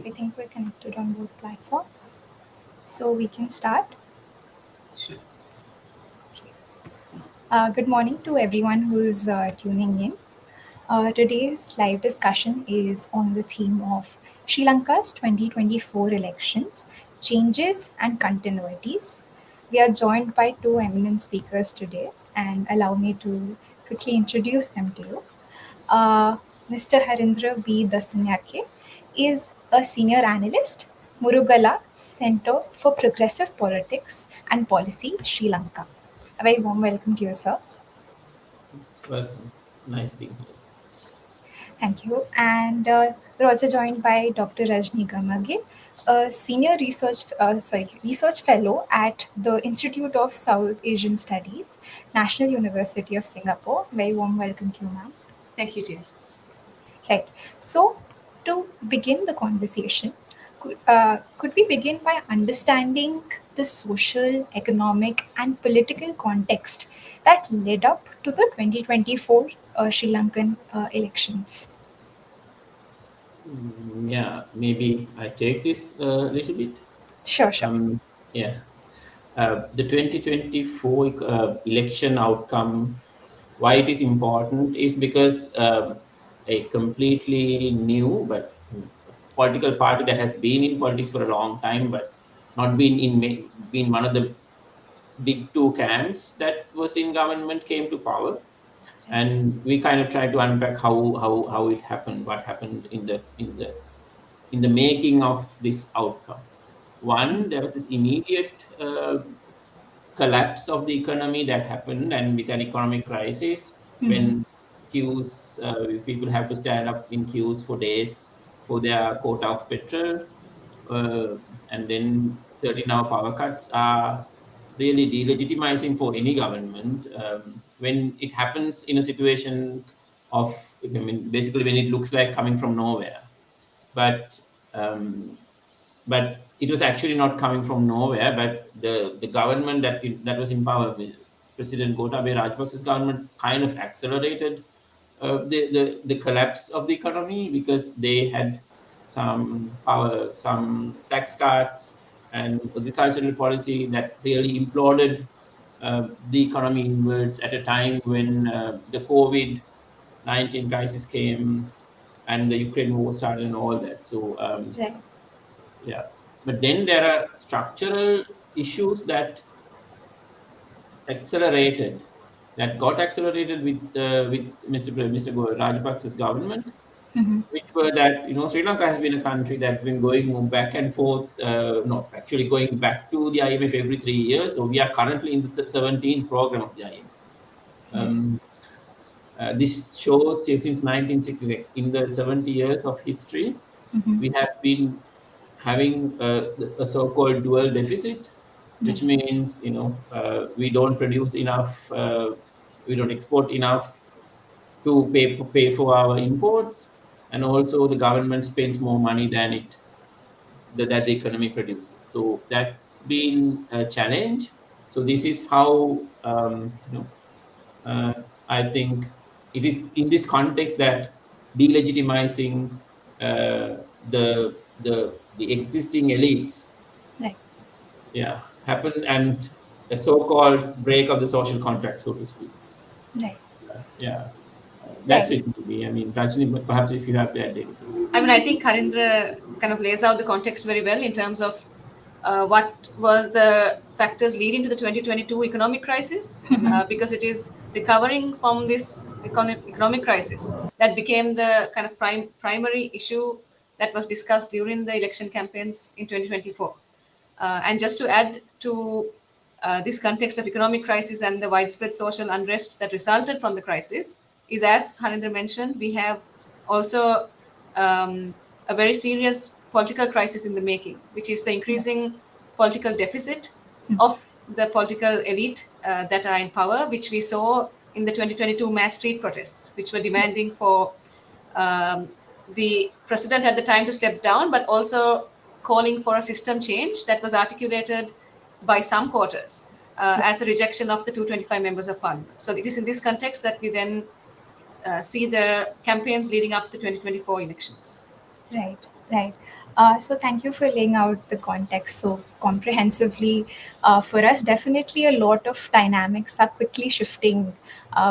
I think we're connected on both platforms. So we can start. Sure. Okay. Good morning to everyone who's tuning in. Today's live discussion is on the theme of Sri Lanka's 2024 elections, changes and continuities. We are joined by two eminent speakers today, and allow me to quickly introduce them to you. Uh, Mr. Harindra B. Dasanyake is a senior analyst, Murugala Center for Progressive Politics and Policy, Sri Lanka. A very warm welcome to you, sir. Welcome. Nice being here. Thank you. And we're also joined by Dr. Rajni Gamage, a senior research fellow at the Institute of South Asian Studies, National University of Singapore. Very warm welcome to you, ma'am. Thank you, dear. Right. So, to begin the conversation, could we begin by understanding the social, economic, and political context that led up to the 2024 Sri Lankan elections? Yeah, maybe I take this a little bit. Sure, sure. Um, yeah, the 2024 election outcome, why it is important is because a completely new but political party that has been in politics for a long time, but not been one of the big two camps that was in government came to power, and we kind of try to unpack how it happened, what happened in the making of this outcome. One, there was this immediate collapse of the economy that happened, and with an economic crisis, Mhm. when people have to stand up in queues for days for their quota of petrol, uh, and then 13-hour power cuts are really delegitimizing for any government when it happens in a situation of, I mean, basically when it looks like coming from nowhere. But um, but it was actually not coming from nowhere. But the government that was in power, with President Gotabaya Rajapaksa's government, kind of accelerated the collapse of the economy because they had some tax cuts and agricultural policy that really imploded the economy inwards at a time when the COVID-19 crisis came and the Ukraine war started and all that. So Right. yeah, but then there are structural issues that accelerated, that got accelerated with Mr. Rajapaksa's government, Mhm. which were that, Sri Lanka has been a country that's been going back and forth, no, actually going back to the IMF every 3 years. So we are currently in the 17th program of the IMF. Right. Um, this shows since 1960, like, in the 70 years of history, Mhm. we have been having a so-called dual deficit, Right. which means we don't produce enough, we don't export enough to pay for our imports, and also the government spends more money than that the economy produces. So that's been a challenge. So this is how uh, I think it is in this context that delegitimizing the existing elites, Right. yeah, happened, and a so-called break of the social contract, so to speak. Right. Yeah, that's Right. it. Maybe. I mean, Rajni, but perhaps if you have to add anything. I mean, I think Karindra kind of lays out the context very well in terms of what was the factors leading to the 2022 economic crisis, because it is recovering from this economic crisis that became the kind of primary issue that was discussed during the election campaigns in 2024. And just to add to this context of economic crisis and the widespread social unrest that resulted from the crisis, is, as Harinder mentioned, we have also a very serious political crisis in the making, which is the increasing political deficit of the political elite that are in power, which we saw in the 2022 mass street protests, which were demanding for um, the president at the time to step down, but also calling for a system change that was articulated by some quarters as a Yes. rejection of the 225 members of parliament. So it is in this context that we then see the campaigns leading up to the 2024 elections. Right. Right. So thank you for laying out the context so comprehensively for us. Definitely, a lot of dynamics are quickly shifting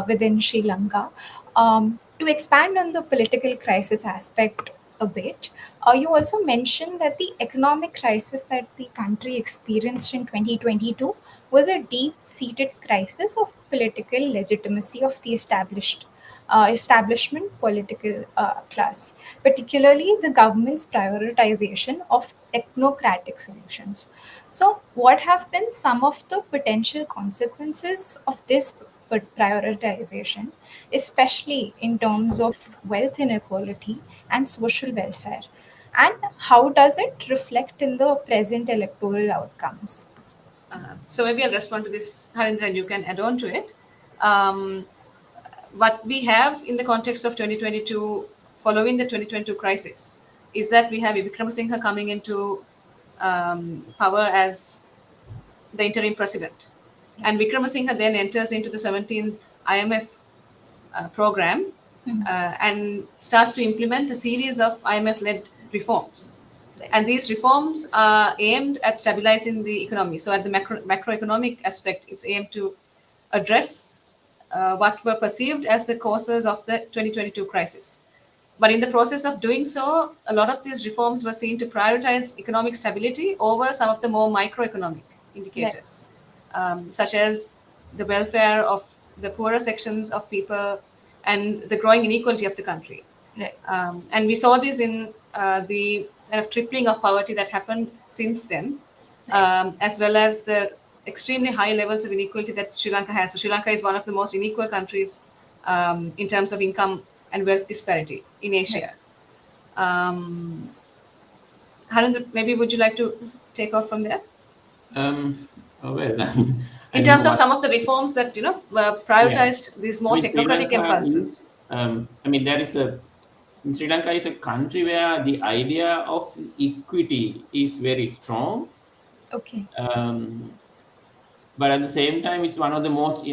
within Sri Lanka. To expand on the political crisis aspect a bit, you also mentioned that the economic crisis that the country experienced in 2022 was a deep-seated crisis of political legitimacy of the establishment political class, particularly the government's prioritization of technocratic solutions. So, what have been some of the potential consequences of this prioritization, especially in terms of wealth inequality and social welfare? And how does it reflect in the present electoral outcomes? So maybe I'll respond to this, Harindra, and you can add on to it. Um, what we have in the context of 2022, following the 2022 crisis, is that we have Vikramasinghe coming into power as the interim president. And Vikramasinghe then enters into the 17th IMF program Mhm. and starts to implement a series of IMF led reforms. Right. And these reforms are aimed at stabilizing the economy. So, at the macroeconomic aspect, it's aimed to address what were perceived as the causes of the 2022 crisis. But in the process of doing so, a lot of these reforms were seen to prioritize economic stability over some of the more microeconomic Right. indicators, such as the welfare of the poorer sections of people and the growing inequality of the country. Right. And we saw this in the kind of tripling of poverty that happened since then, Right. as well as the extremely high levels of inequality that Sri Lanka has. So Sri Lanka is one of the most unequal countries in terms of income and wealth disparity in Right. Asia. Um, Harinder, maybe would you like to take off from there? Well, I In don't know terms of what. some of the reforms that were Yeah, prioritized, these I more mean, Sri technocratic Lanka impulses. is. I mean, there is a. Sri Lanka is a country where the idea of equity is very strong, Okay. um, but at the same time, it's one of the most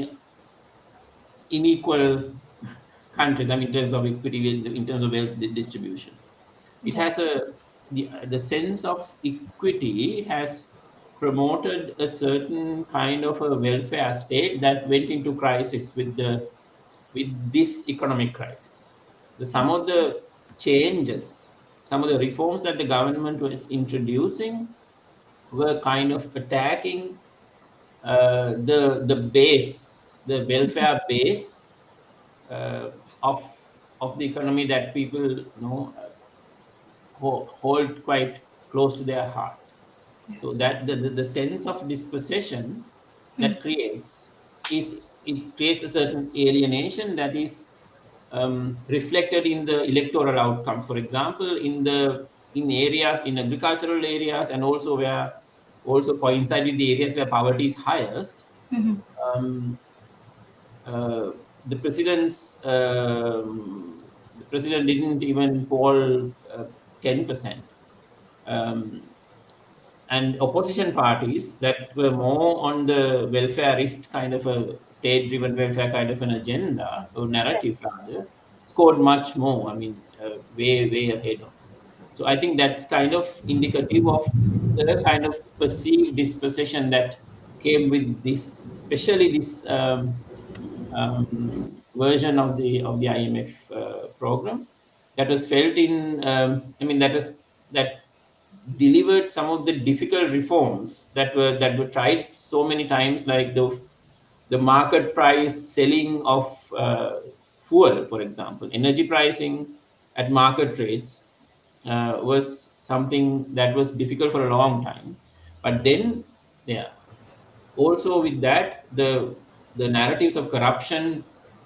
unequal countries. I mean, in terms of equity, in terms of wealth distribution, it Right. has a the sense of equity has promoted a certain kind of a welfare state that went into crisis with this economic crisis. Some of the changes, some of the reforms that the government was introducing were kind of attacking the base, the welfare base uh, of of the economy that people hold quite close to their heart. So that the sense of dispossession Mm. that creates is it creates a certain alienation that is reflected in the electoral outcomes. For example, in areas in agricultural areas and also where also coincide with the areas where poverty is highest, Mhm. um, uh, the president's the president didn't even poll 10%. Um, and opposition parties that were more on the welfareist kind of a state-driven welfare kind of an agenda or Right. narrative rather scored much more. I mean, way ahead of. So I think that's kind of indicative of the kind of perceived dispossession that came with this, especially this version of the IMF program that was felt in. I mean, that delivered some of the difficult reforms that were tried so many times, like the market price selling of fuel, for example, energy pricing at market rates was something that was difficult for a long time. But then, yeah, also with that, the narratives of corruption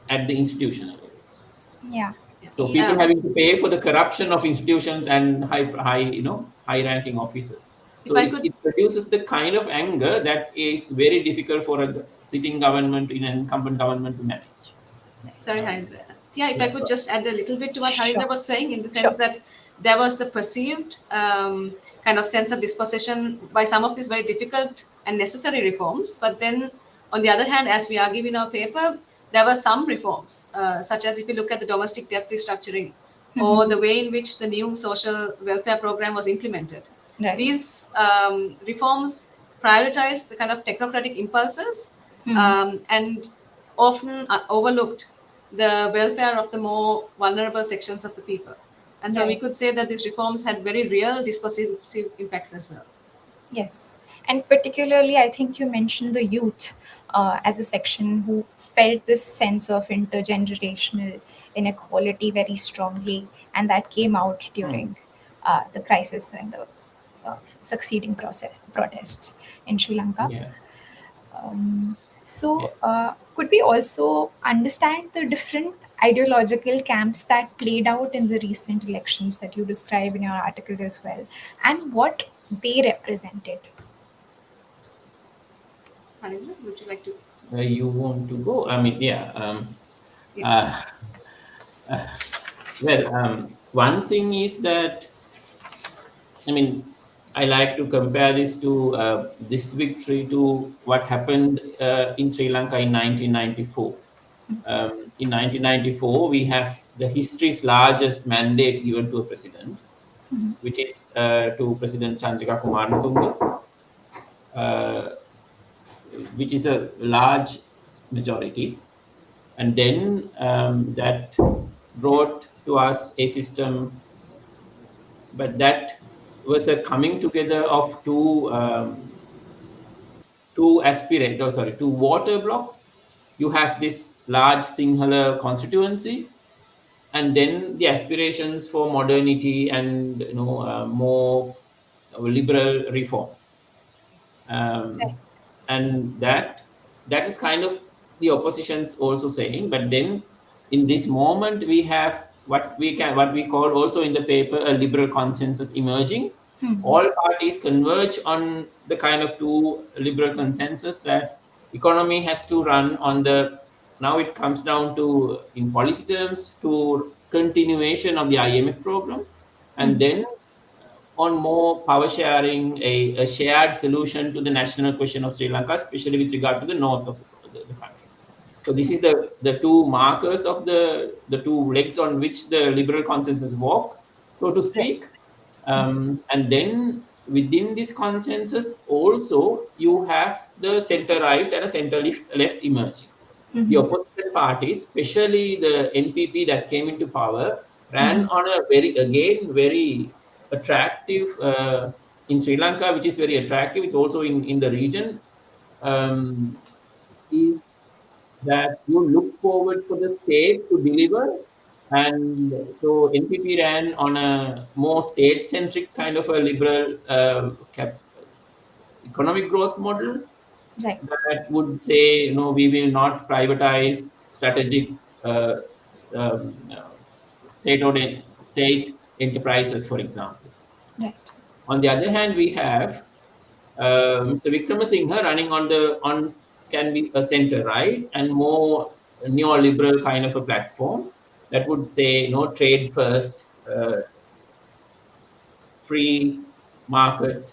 at the institutional levels. Yeah. So Yeah. people having to pay for the corruption of institutions and high ranking officers. If So I could it produces the kind of anger that is very difficult for a sitting government in an incumbent government to manage. Sorry, Harindra. Yeah, if I Yeah, could so just add a little bit to what Sure. Harindra was saying, in the sense Sure. that there was the perceived kind of sense of dispossession by some of these very difficult and necessary reforms. But then, on the other hand, as we argue in our paper, there were some reforms, such as if you look at the domestic debt restructuring, or the way in which the new social welfare program was implemented. Right. These reforms prioritized the kind of technocratic impulses Hmm. and often overlooked the welfare of the more vulnerable sections of the people. And so we Right. could say that these reforms had very real dispositive impacts as well. Yes. And particularly, I think you mentioned the youth as a section who felt this sense of intergenerational inequality very strongly, and that came out Hmm. during the crisis and the succeeding protests in Sri Lanka. Yeah. Um, Yeah. could we also understand the different ideological camps that played out in the recent elections that you describe in your article as well, and what they represented? Anindra, would you like to? You want to go? I mean, yeah. Yes. Uh, well, one thing is that, I mean, I like to compare this to this victory to what happened in Sri Lanka in 1994. In 1994, we have the history's largest mandate given to a president, which is to President Chandrika Kumaratunga, uh, which is a large majority. And then that brought to us a system, but that was a coming together of two aspirate, oh, sorry, two water blocks. You have this large Sinhala constituency, and then the aspirations for modernity and more liberal reforms. Right. um, and that is kind of the opposition's also saying. But then in this moment we have what we call also in the paper a liberal consensus emerging. Hmm. All parties converge on the kind of two liberal consensus that economy has to run on the, now it comes down to in policy terms to continuation of the IMF program, and Hmm. then on more power sharing, a shared solution to the national question of Sri Lanka, especially with regard to the north of the country. So this is the two markers of the two legs on which the liberal consensus walk, so to Right. speak. And then within this consensus, also you have the center right and a center left emerging. The Hmm. opposition parties, especially the NPP that came into power, ran Hmm. on a very attractive in Sri Lanka, which is very attractive. It's also in the region. Um, is that you look forward for the state to deliver, and so NPP ran on a more state-centric kind of a liberal economic growth model Right. that would say, we will not privatize strategic uh, um, uh, state enterprises, for example. Right. On the other hand, we have Mr. Vikramasinghe running on can be a center right and more neoliberal kind of a platform that would say no trade first, free market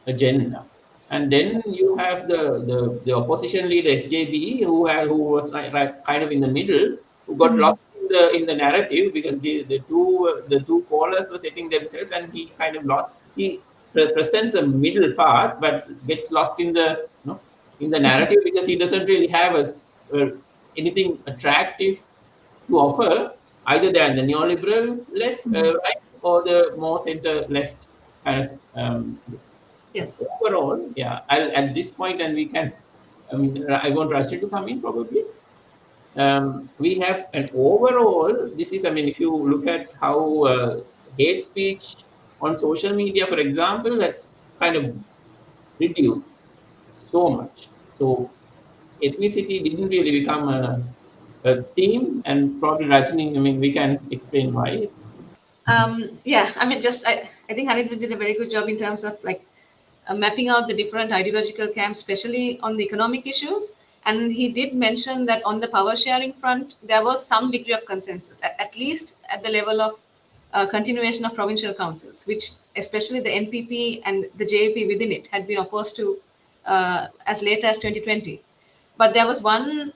agenda. And then you have the opposition leader SJB who was kind of in the middle, who got Hmm. lost in the narrative because the two callers were setting themselves, and he kind of lost. He presents a middle path, but gets lost in the narrative because he doesn't really have anything attractive to offer, either than the neoliberal left, right, or the more center left kind of this. But Yes. overall, yeah, at this point, and we can, I want Rashid to come in probably. We have an overall, this is, I mean, if you look at how hate speech on social media, for example, that's kind of reduced so much. So ethnicity didn't really become a theme, and probably Rajni, I mean, we can explain why. Yeah, I mean, I think Anindra did a very good job in terms of like mapping out the different ideological camps, especially on the economic issues. And he did mention that on the power sharing front, there was some degree of consensus, at least at the level of continuation of provincial councils, which especially the NPP and the JAP within it had been opposed to as late as 2020. But there was one,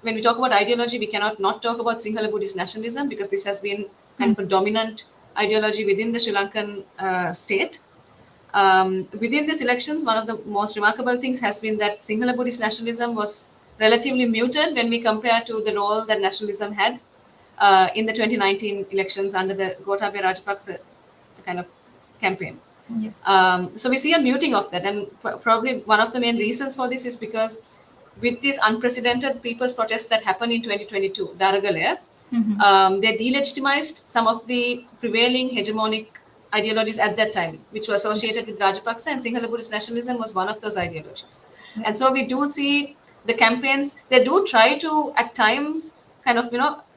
when we talk about ideology, we cannot not talk about Sinhala Buddhist nationalism, because this has been kind Hmm. of a dominant ideology within the Sri Lankan state. Within these elections, one of the most remarkable things has been that Sinhala Buddhist nationalism was relatively muted when we compare to the role that nationalism had in the 2019 elections under the Gotabaya Rajapaksa kind of campaign. Yes. So we see a muting of that, and probably one of the main reasons for this is because with these unprecedented people's protests that happened in 2022, Daragale, Hmm. they delegitimized some of the prevailing hegemonic ideologies at that time, which were associated with Rajapaksa, and Sinhala Buddhist nationalism was one of those ideologies. And Right. so we do see the campaigns, they do try to, at times, kind of,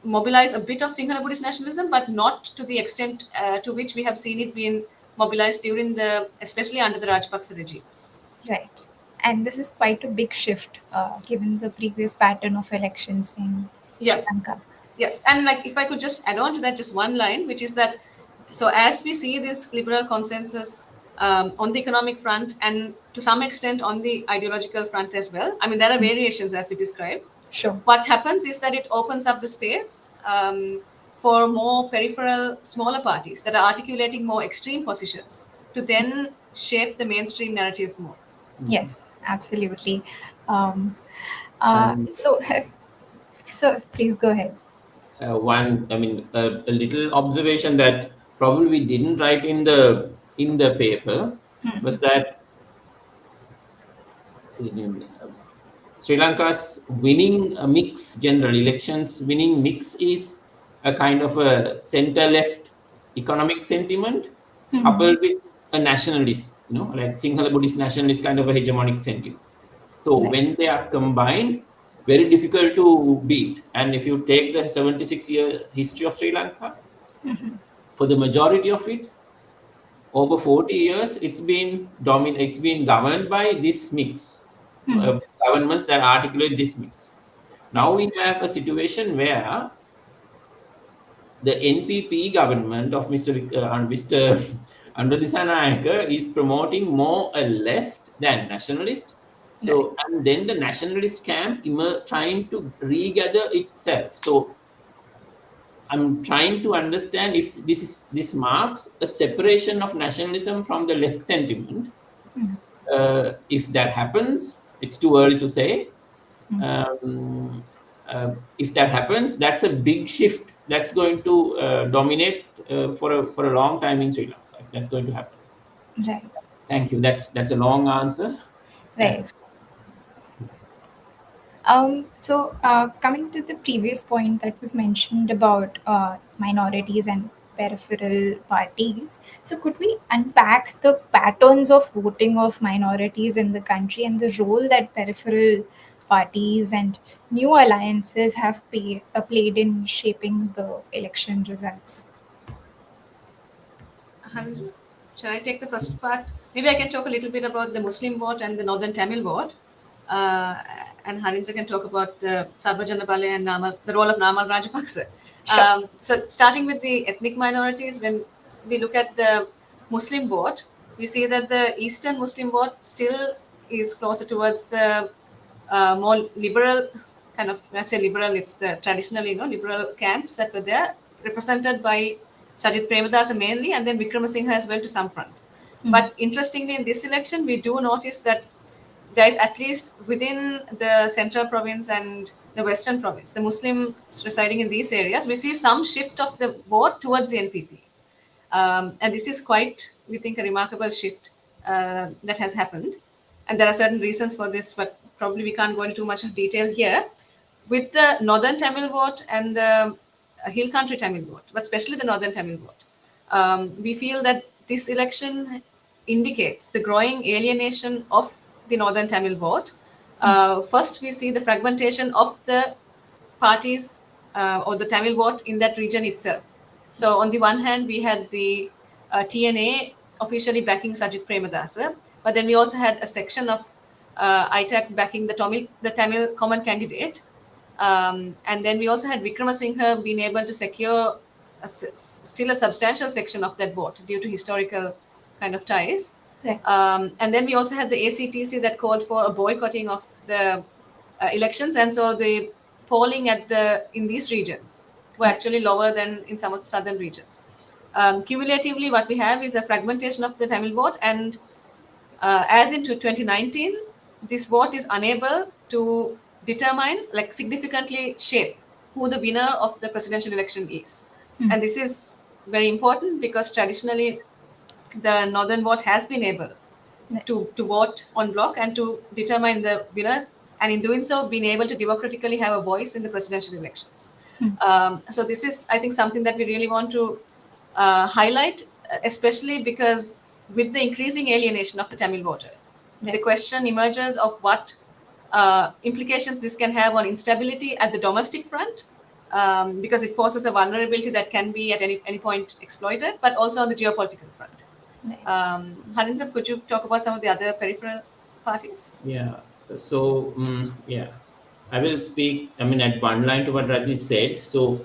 mobilize a bit of Sinhala Buddhist nationalism, but not to the extent to which we have seen it being mobilized during especially under the Rajapaksa regimes. Right. And this is quite a big shift given the previous pattern of elections in Sri Yes, Lanka. yes. And like, if I could just add on to that, just one line, which is that, so as we see this liberal consensus on the economic front, and to some extent on the ideological front as well, I mean, there are variations as we described. Sure. What happens is that it opens up the space for more peripheral, smaller parties that are articulating more extreme positions to then Yes. shape the mainstream narrative more. Mhm. Yes, absolutely. Um, uh, And so, so please go ahead. one, I mean, a little observation that probably we didn't write in the paper was that uh, Sri Lanka's winning mix, general elections winning mix, is a kind of a center left economic sentiment Hmm. coupled with a nationalist, like Sinhala Buddhist nationalist kind of a hegemonic sentiment. So Right. when they are combined, very difficult to beat. And if you take the 76-year history of Sri Lanka, for the majority of it, over 40 years, it's been governed by this mix, governments that articulate this mix. Right. Now we have a situation where the NPP government of Mr. Andra Disanayake is promoting more a left than nationalist. Right. So, and then the nationalist camp trying to regather itself. So, I'm trying to understand if this marks a separation of nationalism from the left sentiment. If that happens, it's too early to say. Um, if that happens, that's a big shift that's going to dominate for a long time in Sri Lanka. If that's going to happen. Right. Thank you. That's a long answer. Right. Thanks. Coming to the previous point that was mentioned about minorities and peripheral parties, so could we unpack the patterns of voting of minorities in the country and the role that peripheral parties and new alliances have played in shaping the election results? And shall I take the first part? Maybe I can talk a little bit about the Muslim vote and the Northern Tamil vote. Uh, and Harindra can talk about the Sarvajana Bale and the role of Namal Rajapaksa. Sure. So, starting with the ethnic minorities, when we look at the Muslim vote, we see that the Eastern Muslim vote still is closer towards the more liberal kind of, let's say liberal, it's the traditional, liberal camps that were there, represented by Sajid Premadasa mainly, and then Vikramasinghe as well to some front. Mhm. But interestingly, in this election, we do notice that there is, at least within the central province and the western province, the Muslims residing in these areas, we see some shift of the vote towards the NPP. And this is quite, we think, a remarkable shift that has happened. And there are certain reasons for this, but probably we can't go into too much of detail here. With the northern Tamil vote and the hill country Tamil vote, but especially the northern Tamil vote, we feel that this election indicates the growing alienation of the northern Tamil vote. First, we see the fragmentation of the parties or the Tamil vote in that region itself. So on the one hand, we had the TNA officially backing Sajid Premadasa, but then we also had a section of ITAC backing the Tamil common candidate. And then we also had Vikramasinghe being able to secure still a substantial section of that vote due to historical kind of ties. Right. And then we also had the ACTC that called for a boycotting of the elections, and so the polling at the in these regions were Right. actually lower than in some of the southern regions. Cumulatively, what we have is a fragmentation of the Tamil vote, and as in 2019, this vote is unable to determine, like significantly shape who the winner of the presidential election is. And this is very important because traditionally the northern vote has been able Right. to vote on block and to determine the winner, and in doing so, being able to democratically have a voice in the presidential elections. So this is, I think, something that we really want to highlight, especially because with the increasing alienation of the Tamil voter, the Right. question emerges of what implications this can have on instability at the domestic front, because it poses a vulnerability that can be at any point exploited, but also on the geopolitical front. Right. Harindra, could you talk about some of the other peripheral parties? Yeah. So, yeah, I will speak, I mean, at one line to what Rajni said. So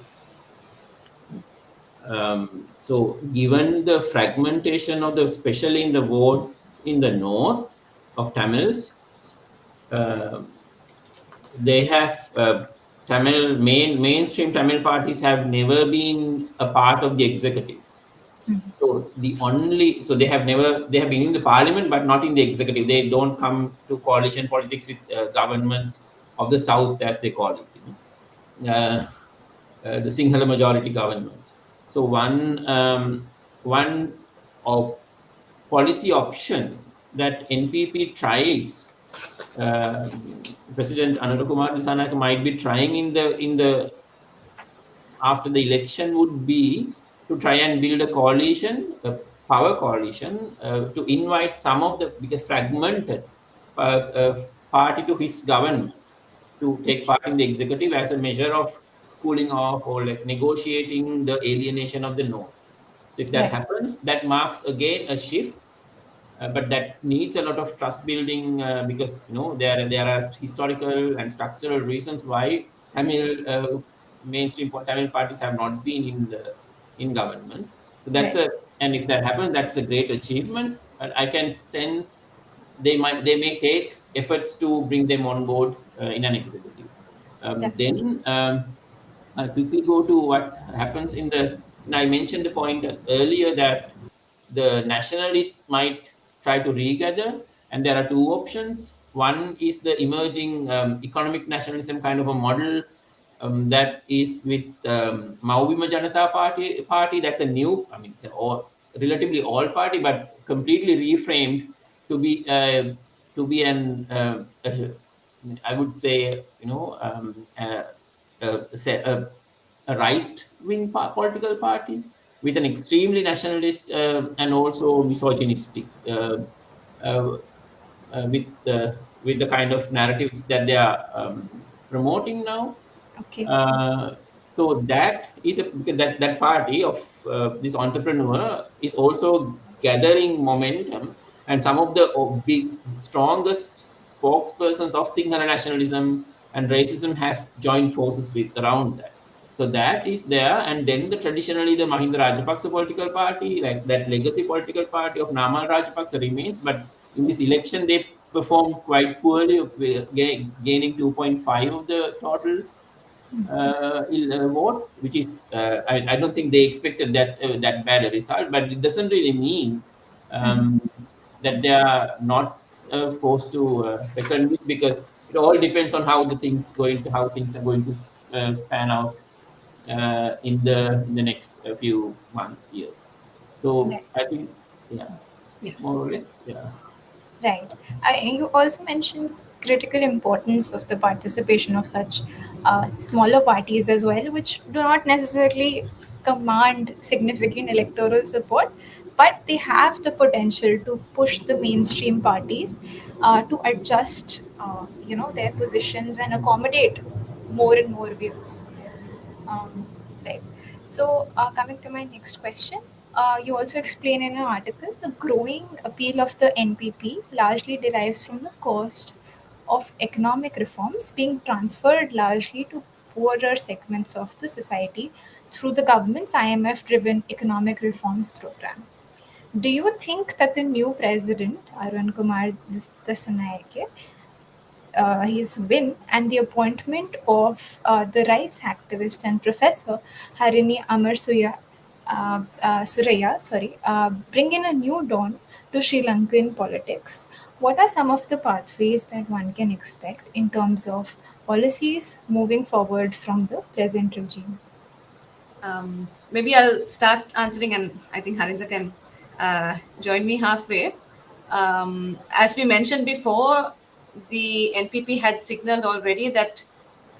given the fragmentation of the, especially in the votes in the north of Tamils, um they have mainstream Tamil parties have never been a part of the executive. So they have never, they have been in the parliament but not in the executive. They don't come to coalition politics with governments of the south, as they call it. The Sinhala majority governments. So one of policy option that NPP tries, President Anura Kumar Dissanayake might be trying in the after the election would be to try and build a coalition, a power coalition, to invite some of the because fragmented party to his government to take Okay. part in the executive as a measure of cooling off or like negotiating the alienation of the north. So if that Right. happens, that marks again a shift, but that needs a lot of trust building, because there are historical and structural reasons why Tamil parties have not been in government. So that's Right. a and if that happens, that's a great achievement. But I can sense they may take efforts to bring them on board in an executive. Definitely. Then I'll quickly go to what happens in the. And I mentioned the point earlier that the nationalists might try to regather, and there are two options. One is the emerging economic nationalism kind of a model, that is with Mauvima Janata Party. That's a new, I mean, it's a relatively old party, but completely reframed to be I would say, say a right wing political party with an extremely nationalist and also misogynistic, uh, with the kind of narratives that they are promoting now. Okay. So that is because that party of this entrepreneur is also gathering momentum, and some of the big strongest spokespersons of Sinhala nationalism and racism have joined forces with around that. So that is there, and then the traditionally the Mahinda Rajapaksa political party, like that legacy political party of Namal Rajapaksa remains, but in this election they performed quite poorly, gaining 2.5 of the total votes, which is I don't think they expected that bad a result, but it doesn't really mean um, that they are not forced to reckon with, because it all depends on how things are going to span out in the next few months, years. So Right. I think, yeah, more Yes. or less, yeah. Right. You also mentioned critical importance of the participation of such smaller parties as well, which do not necessarily command significant electoral support, but they have the potential to push the mainstream parties to adjust, their positions and accommodate more and more views. Um, right. So, coming to my next question, you also explain in an article the growing appeal of the NPP largely derives from the cost of economic reforms being transferred largely to poorer segments of the society through the government's IMF driven economic reforms program. Do you think that the new president, Arun Kumar Dissanayake, his win and the appointment of the rights activist and professor Harini Suraya, bring in a new dawn to Sri Lankan politics. What are some of the pathways that one can expect in terms of policies moving forward from the present regime? Maybe I'll start answering, and I think Harinda can join me halfway. As we mentioned before, the NPP had signaled already that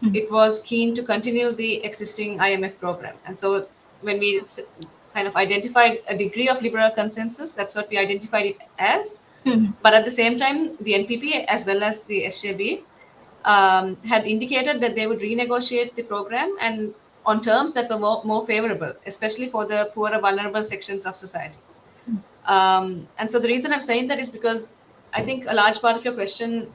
Hmm. it was keen to continue the existing IMF program. And so when we kind of identified a degree of liberal consensus, that's what we identified it as. Hmm. But at the same time, the NPP as well as the SJB had indicated that they would renegotiate the program and on terms that were more favorable, especially for the poorer, vulnerable sections of society. And so the reason I'm saying that is because I think a large part of your question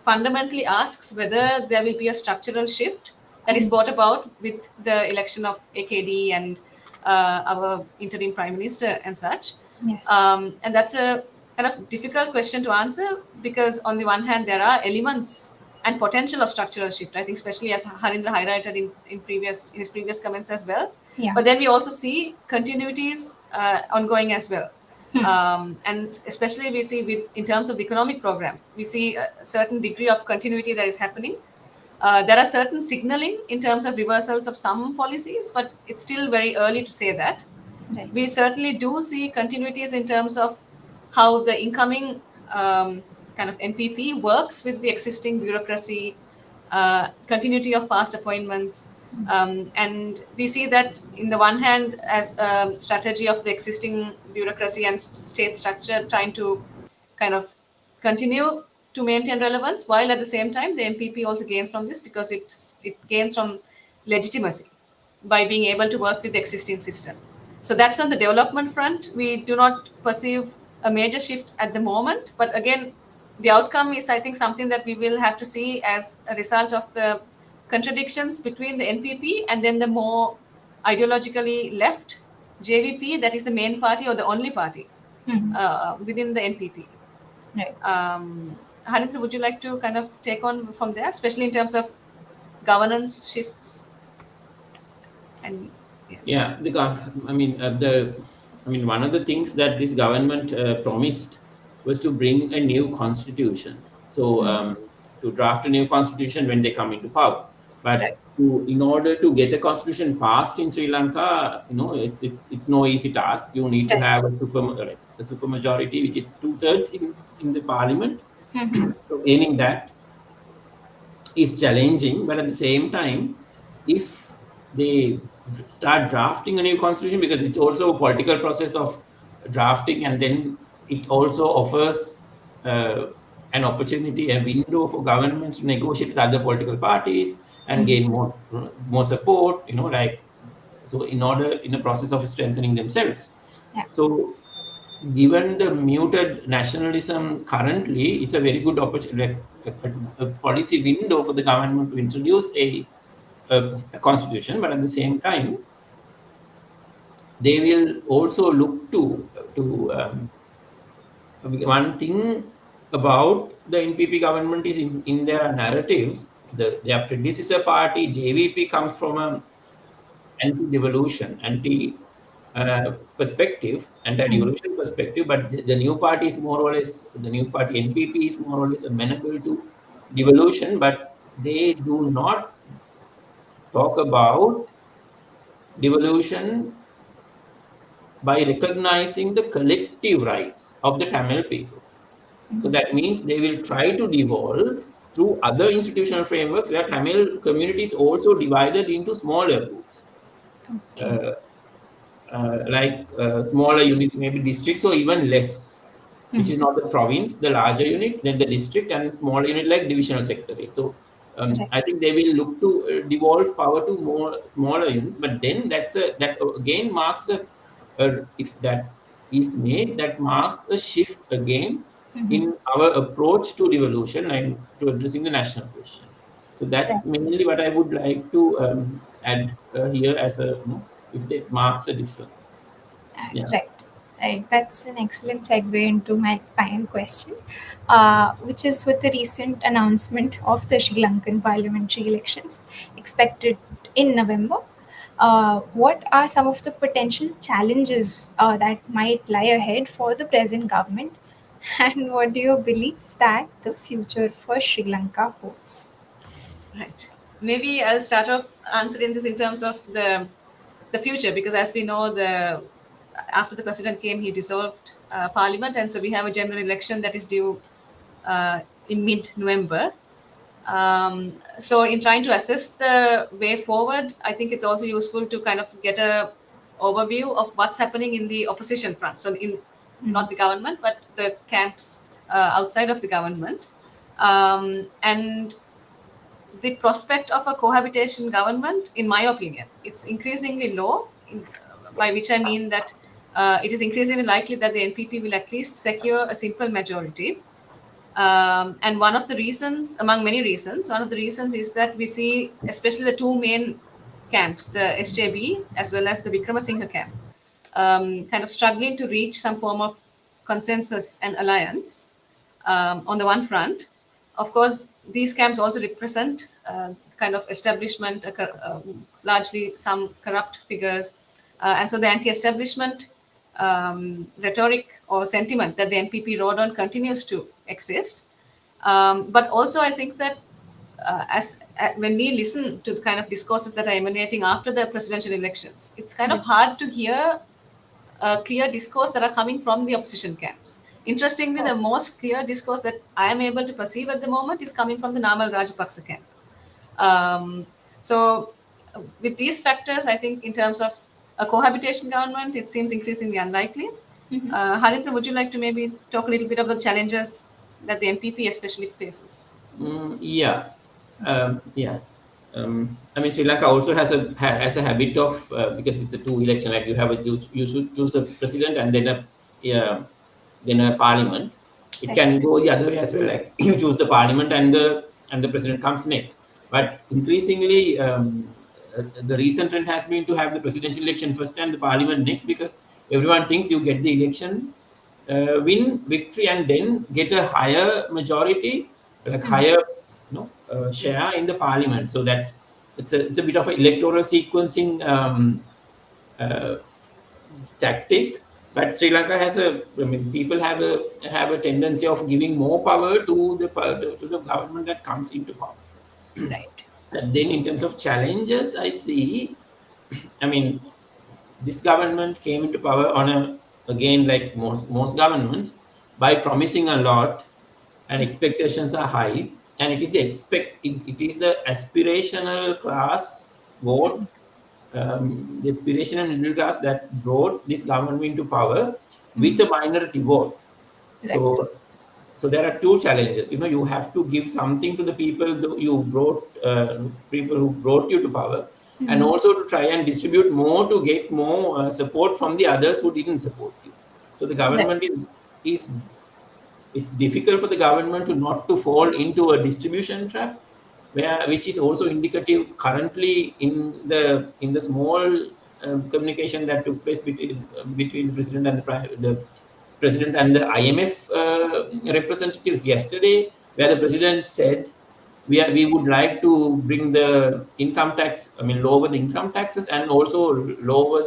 fundamentally asks whether there will be a structural shift that is Hmm. brought about with the election of AKD and our interim prime minister and such. Yes. And that's a kind of difficult question to answer because, on the one hand, there are elements and potential of structural shift. I think, especially as Harindra highlighted in his previous comments as well. Yeah. But then we also see continuities ongoing as well. Hmm. And especially we see with in terms of the economic program, we see a certain degree of continuity that is happening. There are certain signaling in terms of reversals of some policies, but it's still very early to say that. Right. We certainly do see continuities in terms of how the incoming kind of NPP works with the existing bureaucracy, continuity of past appointments. And we see that, in the one hand, as a strategy of the existing bureaucracy and state structure trying to kind of continue to maintain relevance, while at the same time the MPP also gains from this because it gains from legitimacy by being able to work with the existing system. So that's on the development front. We do not perceive a major shift at the moment, but again, the outcome is, I think, something that we will have to see as a result of the contradictions between the NPP and then the more ideologically left JVP, that is the main party or the only party Hmm. within the NPP. Right. Harindra, would you like to kind of take on from there, especially in terms of governance shifts? And yeah. Yeah, one of the things that this government promised was to bring a new constitution. So, Hmm. to draft a new constitution when they come into power. Right. But in order to get a constitution passed in Sri Lanka, it's no easy task. You need to Right. have a super majority, which is two-thirds in the parliament. Hmm. So, aiming that is challenging, but at the same time, if they start drafting a new constitution, because it's also a political process of drafting, and then it also offers uh, an opportunity, a window for governments to negotiate with other political parties and Hmm. gain more support. So in a process of strengthening themselves. Yeah. So given the muted nationalism currently, it's a very good opportunity, like a policy window for the government to introduce a constitution. But at the same time, they will also look to one thing about the NPP government is in their narratives. Their predecessor party JVP comes from a anti-devolution, perspective, Hmm. anti-devolution perspective, but the new party is more or less, the new party NPP is more or less amenable to devolution, but they do not talk about devolution by recognizing the collective rights of the Tamil people. So that means they will try to devolve through other institutional frameworks where Tamil community is also divided into smaller groups. Okay. Uh, Smaller units, maybe districts or even less, which Hmm. is not the province, the larger unit, then the district, and smaller unit like divisional secretariat. So Right. I think they will look to devolve power to more smaller units, but then that again marks if that is made, that marks a shift again Hmm. in our approach to devolution and to addressing the national question. So Right. that's mainly what I would like to add here as if that marks a difference. Yeah. Right. Right, that's an excellent segue into my final question, which is with the recent announcement of the Sri Lankan parliamentary elections expected in November. What are some of the potential challenges that might lie ahead for the present government, and what do you believe that the future for Sri Lanka holds? Right. Maybe I'll start off answering this in terms of the future, because as we know, the after the president came, he dissolved parliament, and so we have a general election that is due in mid-November. So, in trying to assess the way forward, I think it's also useful to kind of get a overview of what's happening in the opposition front. So, in Mhm. not the government, but the camps outside of the government, and the prospect of a cohabitation government, in my opinion, it's increasingly low. By which I mean that it is increasingly likely that the NPP will at least secure a simple majority. And one of the reasons, among many reasons, one of the reasons is that we see, especially the two main camps, the SJB as well as the Vikramasinghe camp, kind of struggling to reach some form of consensus and alliance on the one front. Of course, these camps also represent kind of establishment, largely some corrupt figures. And so the anti establishment rhetoric or sentiment that the NPP rode on continues to exist. But also, I think that as when we listen to the kind of discourses that are emanating after the presidential elections, it's kind of Right. hard to hear clear discourse that are coming from the opposition camps. Interestingly, Oh. the most clear discourse that I am able to perceive at the moment is coming from the Namal Rajapaksa camp. Um, so, with these factors, I think in terms of a cohabitation government, it seems increasingly unlikely. Mhm. Harindra, would you like to maybe talk a little bit about the challenges that the NPP especially faces? Yeah, yeah. I mean, Sri Lanka also has a habit of because it's a two election. Like you should choose a president and then a yeah, then a parliament. It Right. can go the other way as well. Like you choose the parliament and the president comes next. But increasingly, the recent trend has been to have the presidential election first and the parliament next because everyone thinks you get the election, win victory, and then get a higher majority, like Mhm. higher share in the parliament. So it's a bit of an electoral sequencing uh, tactic. But Sri Lanka has I mean, people have a tendency of giving more power to the government that comes into power. Right. And then in terms of challenges, I see. I mean, this government came into power on a again like most governments by promising a lot, and expectations are high, and it is the aspirational class vote, the aspirational middle class that brought this government into power with a Mhm. minority vote. Right. So so there are two challenges. You have to give something to the people who brought you to power, and Mhm. also to try and distribute more to get more support from the others who didn't support you. So the Right. government is it's difficult for the government to not to fall into a distribution trap, which is also indicative currently in the small communication that took place between the president and the IMF representatives yesterday, where the president said we would like to bring the income tax, I mean, lower the income taxes and also lower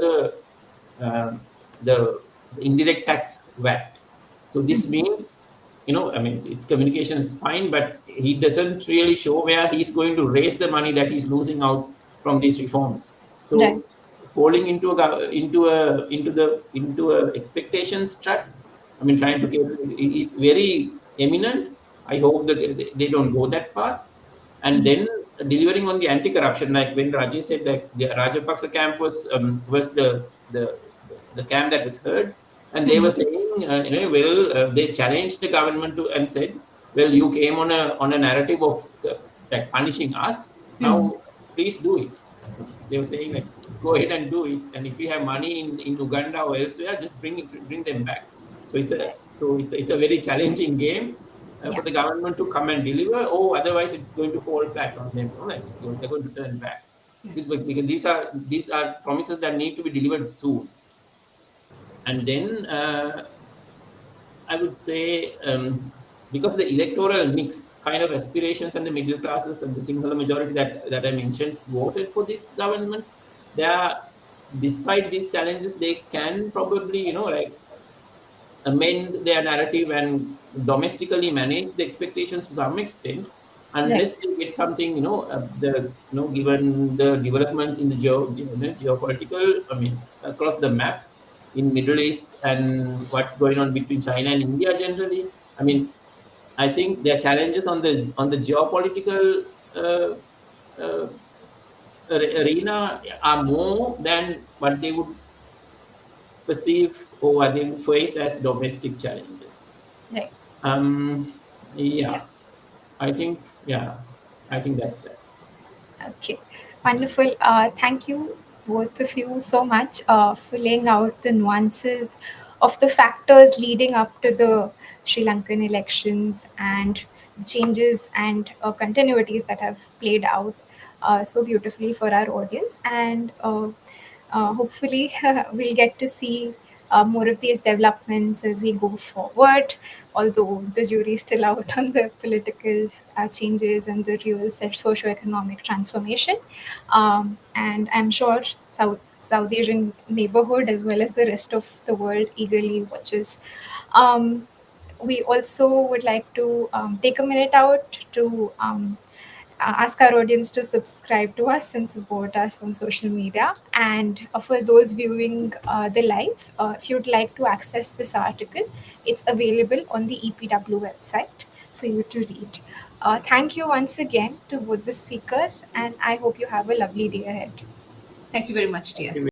um, the indirect tax VAT. So this means, I mean, its communication is fine, but he doesn't really show where he's going to raise the money that he's losing out from these reforms. Right. So falling into a expectations trap. I mean, trying to is very eminent. I hope that they don't go that path. And Mhm. then delivering on the anti-corruption, like when Rajesh said that the Rajapaksa camp was the camp that was heard, and they were Mhm. saying, well, they challenged the government and said, well, you came on a narrative of like punishing us. Mhm. Now, please do it. They were saying like, go ahead and do it, and if you have money in Uganda or elsewhere, just bring them back. So Right. it's a very challenging game Yeah. for the government to come and deliver. Oh, otherwise it's going to fall flat on them. Like they're going to turn back Yes. because these are promises that need to be delivered soon. And then I would say, because the electoral mix kind of aspirations and the middle classes and the Sinhala majority that I mentioned voted for this government, they are, despite these challenges, they can probably, like amend their narrative and domestically manage the expectations to some extent, Right. unless they get something, given the developments in the geopolitical, I mean, across the map in Middle East and what's going on between China and India generally. I mean, I think their challenges on the geopolitical uh, uh, arena are more than what they would perceive or what they would face as domestic challenges. Right. Um, Yeah. yeah, yeah, I think that's that. Okay, wonderful. Thank you, both of you, so much for laying out the nuances of the factors leading up to the Sri Lankan elections and the changes and continuities that have played out so beautifully for our audience. And hopefully, we'll get to see more of these developments as we go forward, although the jury is still out on the political changes and the real socio-economic transformation. And I'm sure South Asian neighborhood as well as the rest of the world eagerly watches. Um, we also would like to take a minute out to ask our audience to subscribe to us and support us on social media. And for those viewing the live, if you'd like to access this article, it's available on the EPW website for you to read. Thank you once again to both the speakers, and I hope you have a lovely day ahead. Thank you very much, Thank dear. you